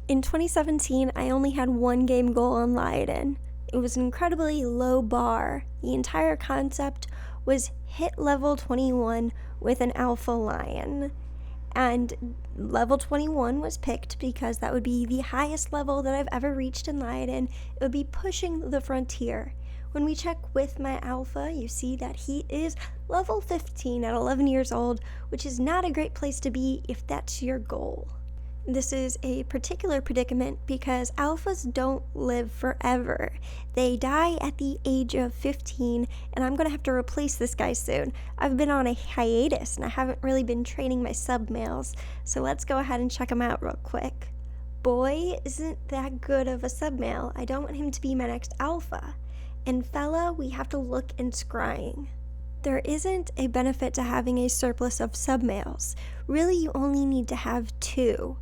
In 2017, I only had one game goal on Lioden. It was an incredibly low bar. The entire concept was hit level 21 with an alpha lion. And level 21 was picked because that would be the highest level that I've ever reached in Lioden. It would be pushing the frontier. When we check with my alpha, you see that he is level 15 at 11 years old, which is not a great place to be if that's your goal. This is a particular predicament because alphas don't live forever. They die at the age of 15, and I'm going to have to replace this guy soon. I've been on a hiatus, and I haven't really been training my sub-males, so let's go ahead and check him out real quick. Boy isn't that good of a sub-male. I don't want him to be my next alpha. And fella, we have to look in scrying. There isn't a benefit to having a surplus of sub-males. Really, you only need to have two.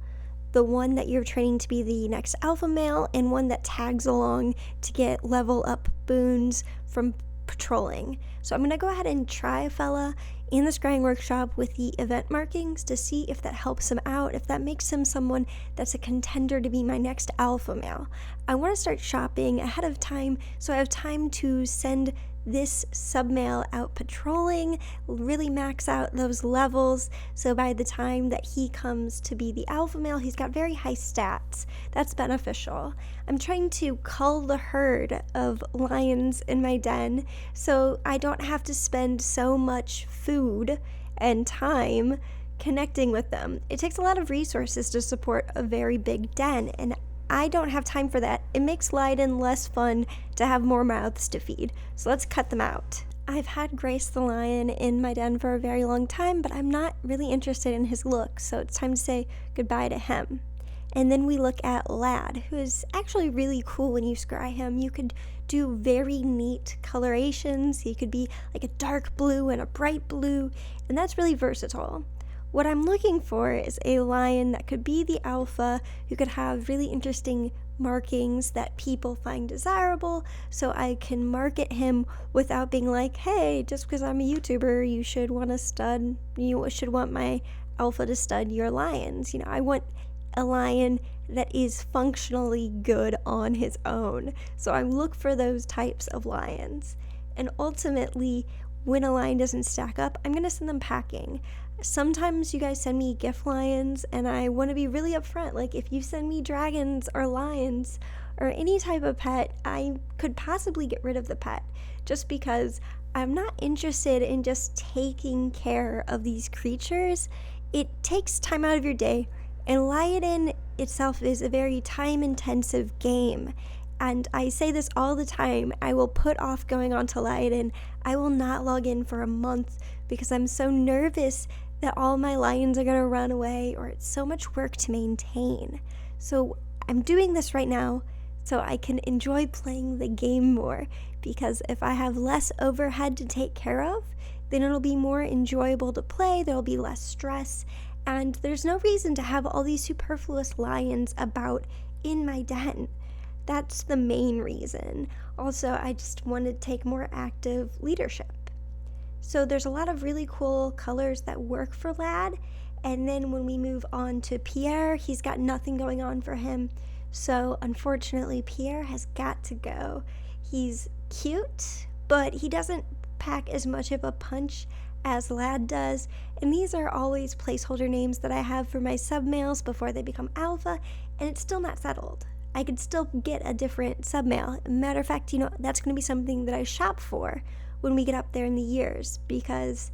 The one that you're training to be the next alpha male, and one that tags along to get level up boons from patrolling. So I'm going to go ahead and try a fella in the scrying workshop with the event markings to see if that helps him out, if that makes him someone that's a contender to be my next alpha male. I want to start shopping ahead of time so I have time to send this sub-male out patrolling, really max out those levels, so by the time that he comes to be the alpha male, he's got very high stats. That's beneficial. I'm trying to cull the herd of lions in my den, so I don't have to spend so much food and time connecting with them. It takes a lot of resources to support a very big den, and I don't have time for that. It makes Lioden less fun to have more mouths to feed, so let's cut them out. I've had Grace the lion in my den for a very long time, but I'm not really interested in his look, so it's time to say goodbye to him. And then we look at Lad, who is actually really cool when you scry him. You could do very neat colorations. He could be like a dark blue and a bright blue, and that's really versatile. What I'm looking for is a lion that could be the alpha, who could have really interesting markings that people find desirable, so I can market him without being like, hey, just because I'm a YouTuber, you should want my alpha to stud your lions. I want a lion that is functionally good on his own. So I look for those types of lions. And ultimately, when a lion doesn't stack up, I'm going to send them packing. Sometimes you guys send me gift lions, and I want to be really upfront. Like, if you send me dragons or lions or any type of pet, I could possibly get rid of the pet just because I'm not interested in just taking care of these creatures. It takes time out of your day, and Lioden itself is a very time-intensive game. And I say this all the time, I will put off going on to Lioden. I will not log in for a month because I'm so nervous that all my lions are going to run away, or it's so much work to maintain. So I'm doing this right now so I can enjoy playing the game more, because if I have less overhead to take care of, then it'll be more enjoyable to play, there'll be less stress, and there's no reason to have all these superfluous lions about in my den. That's the main reason. Also, I just want to take more active leadership. So there's a lot of really cool colors that work for Lad, and then when we move on to Pierre, he's got nothing going on for him. So unfortunately, Pierre has got to go. He's cute, but he doesn't pack as much of a punch as Lad does, and these are always placeholder names that I have for my sub-males before they become alpha, and it's still not settled. I could still get a different sub-male. Matter of fact, that's going to be something that I shop for when we get up there in the years, because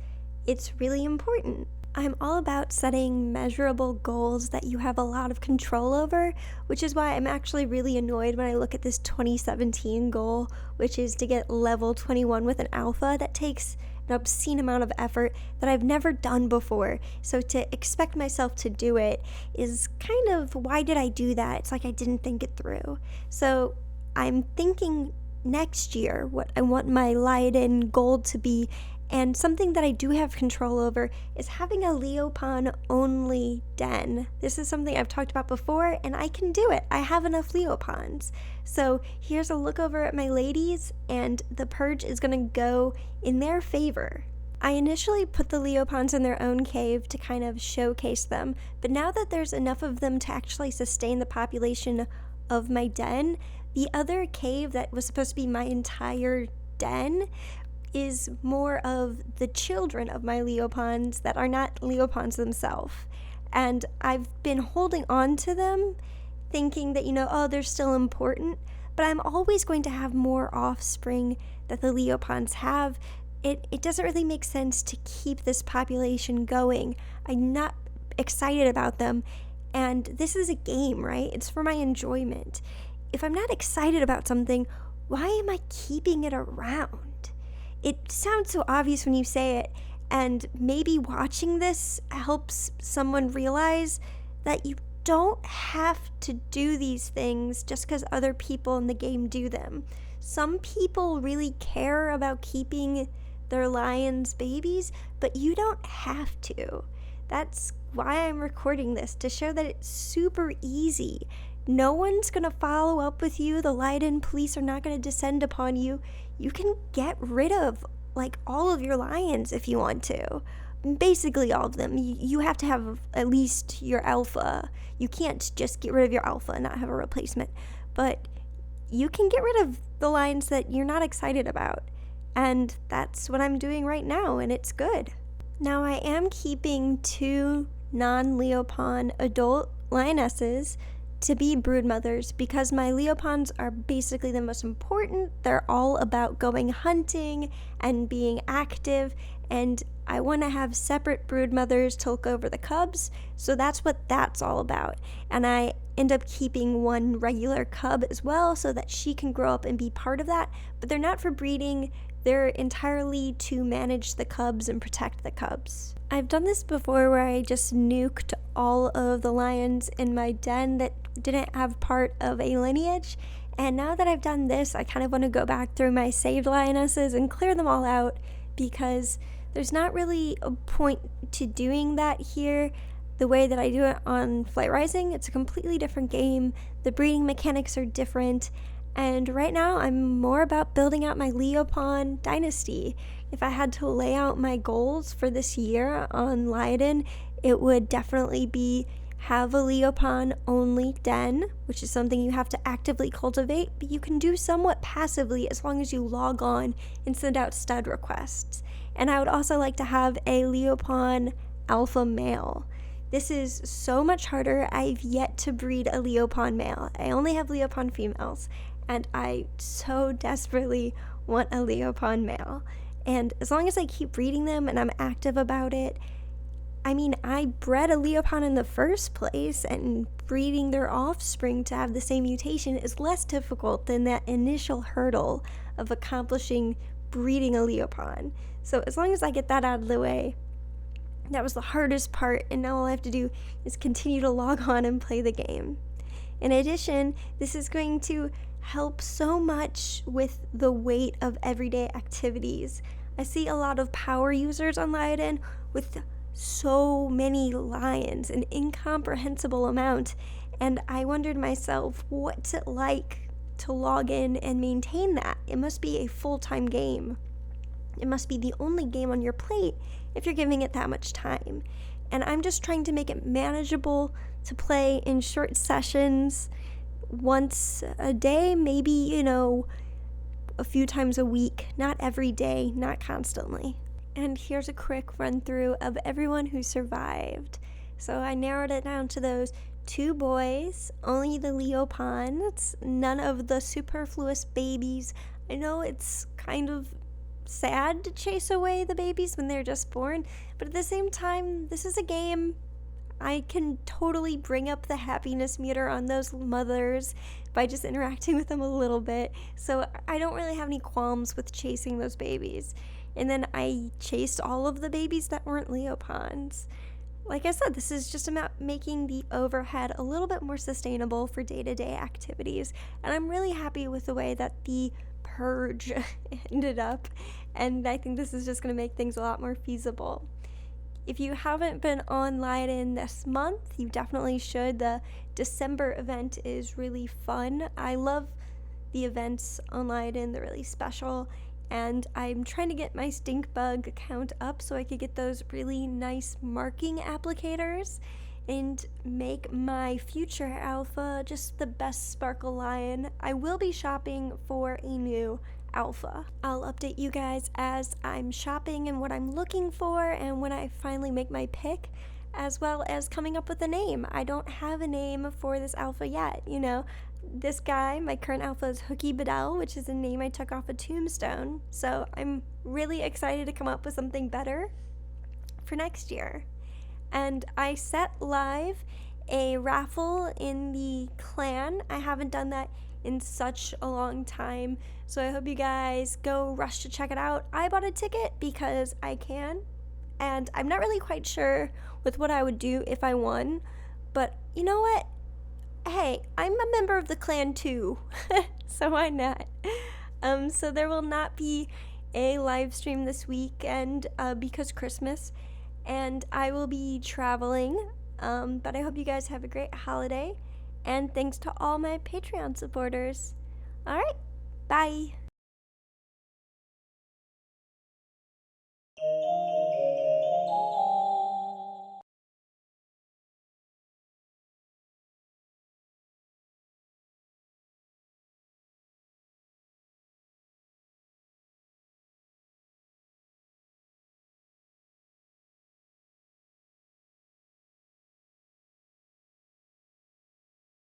it's really important. I'm all about setting measurable goals that you have a lot of control over, which is why I'm actually really annoyed when I look at this 2017 goal, which is to get level 21 with an alpha. That takes an obscene amount of effort that I've never done before. So to expect myself to do it is kind of, why did I do that? It's like I didn't think it through. So I'm thinking next year what I want my Lioden goal to be, and something that I do have control over is having a Leopon only den. This is something I've talked about before, and I can do it. I have enough Leopons. So here's a look over at my ladies, and the purge is going to go in their favor. I initially put the Leopons in their own cave to kind of showcase them, but now that there's enough of them to actually sustain the population of my den, the other cave that was supposed to be my entire den is more of the children of my Leopons that are not Leopons themselves. And I've been holding on to them, thinking that, oh, they're still important, but I'm always going to have more offspring that the Leopons have. It doesn't really make sense to keep this population going. I'm not excited about them, and this is a game, right? It's for my enjoyment. If I'm not excited about something, why am I keeping it around? It sounds so obvious when you say it, and maybe watching this helps someone realize that you don't have to do these things just because other people in the game do them. Some people really care about keeping their lions babies, but you don't have to. That's why I'm recording this, to show that it's super easy. No one's gonna follow up with you. The Lioden police are not gonna descend upon you. You can get rid of all of your lions if you want to. Basically all of them. You have to have at least your alpha. You can't just get rid of your alpha and not have a replacement. But you can get rid of the lions that you're not excited about. And that's what I'm doing right now, and it's good. Now I am keeping 2 non-Leopon adult lionesses to be brood mothers because my Leopons are basically the most important. They're all about going hunting and being active, and I want to have separate brood mothers to look over the cubs, so that's what that's all about. And I end up keeping 1 regular cub as well so that she can grow up and be part of that, but they're not for breeding. They're entirely to manage the cubs and protect the cubs. I've done this before where I just nuked all of the lions in my den that didn't have part of a lineage, and now that I've done this, I kind of want to go back through my saved lionesses and clear them all out because there's not really a point to doing that here the way that I do it on Flight Rising. It's a completely different game. The breeding mechanics are different. And right now, I'm more about building out my Leopon dynasty. If I had to lay out my goals for this year on Lioden, it would definitely be have a Leopon only den, which is something you have to actively cultivate, but you can do somewhat passively as long as you log on and send out stud requests. And I would also like to have a Leopon alpha male. This is so much harder. I've yet to breed a Leopon male. I only have Leopon females. And I so desperately want a Leopon male. And as long as I keep breeding them and I'm active about it, I bred a Leopon in the first place, and breeding their offspring to have the same mutation is less difficult than that initial hurdle of accomplishing breeding a Leopon. So as long as I get that out of the way, that was the hardest part, and now all I have to do is continue to log on and play the game. In addition, this is going to help so much with the weight of everyday activities. I see a lot of power users on Lioden with so many lions, an incomprehensible amount, and I wondered myself, what's it like to log in and maintain that? It must be a full-time game. It must be the only game on your plate if you're giving it that much time. And I'm just trying to make it manageable to play in short sessions once a day, maybe, a few times a week, not every day, not constantly. And here's a quick run through of everyone who survived. So I narrowed it down to those 2 boys, only the Leopons, none of the superfluous babies. I know it's kind of sad to chase away the babies when they're just born, but at the same time, this is a game. I can totally bring up the happiness meter on those mothers by just interacting with them a little bit. So I don't really have any qualms with chasing those babies. And then I chased all of the babies that weren't Leopons. Like I said, this is just about making the overhead a little bit more sustainable for day-to-day activities. And I'm really happy with the way that the purge ended up. And I think this is just going to make things a lot more feasible. If you haven't been on Lioden this month, you definitely should. The December event is really fun. I love the events on Lioden. They're really special. and I'm trying to get my stink bug count up so I could get those really nice marking applicators and make my future alpha just the best sparkle lion. I will be shopping for a new alpha. I'll update you guys as I'm shopping and what I'm looking for and when I finally make my pick, as well as coming up with a name. I don't have a name for this alpha yet, you know. This guy, my current alpha, is Hooky Bedell, which is a name I took off a tombstone. So I'm really excited to come up with something better for next year. And I set live a raffle in the clan. I haven't done that in such a long time, so I hope you guys go rush to check it out. I bought a ticket because I can, and I'm not really quite sure with what I would do if I won, but you know what? Hey, I'm a member of the clan too, so why not? So there will not be a live stream this weekend because Christmas, and I will be traveling, but I hope you guys have a great holiday, and thanks to all my Patreon supporters. Alright, bye!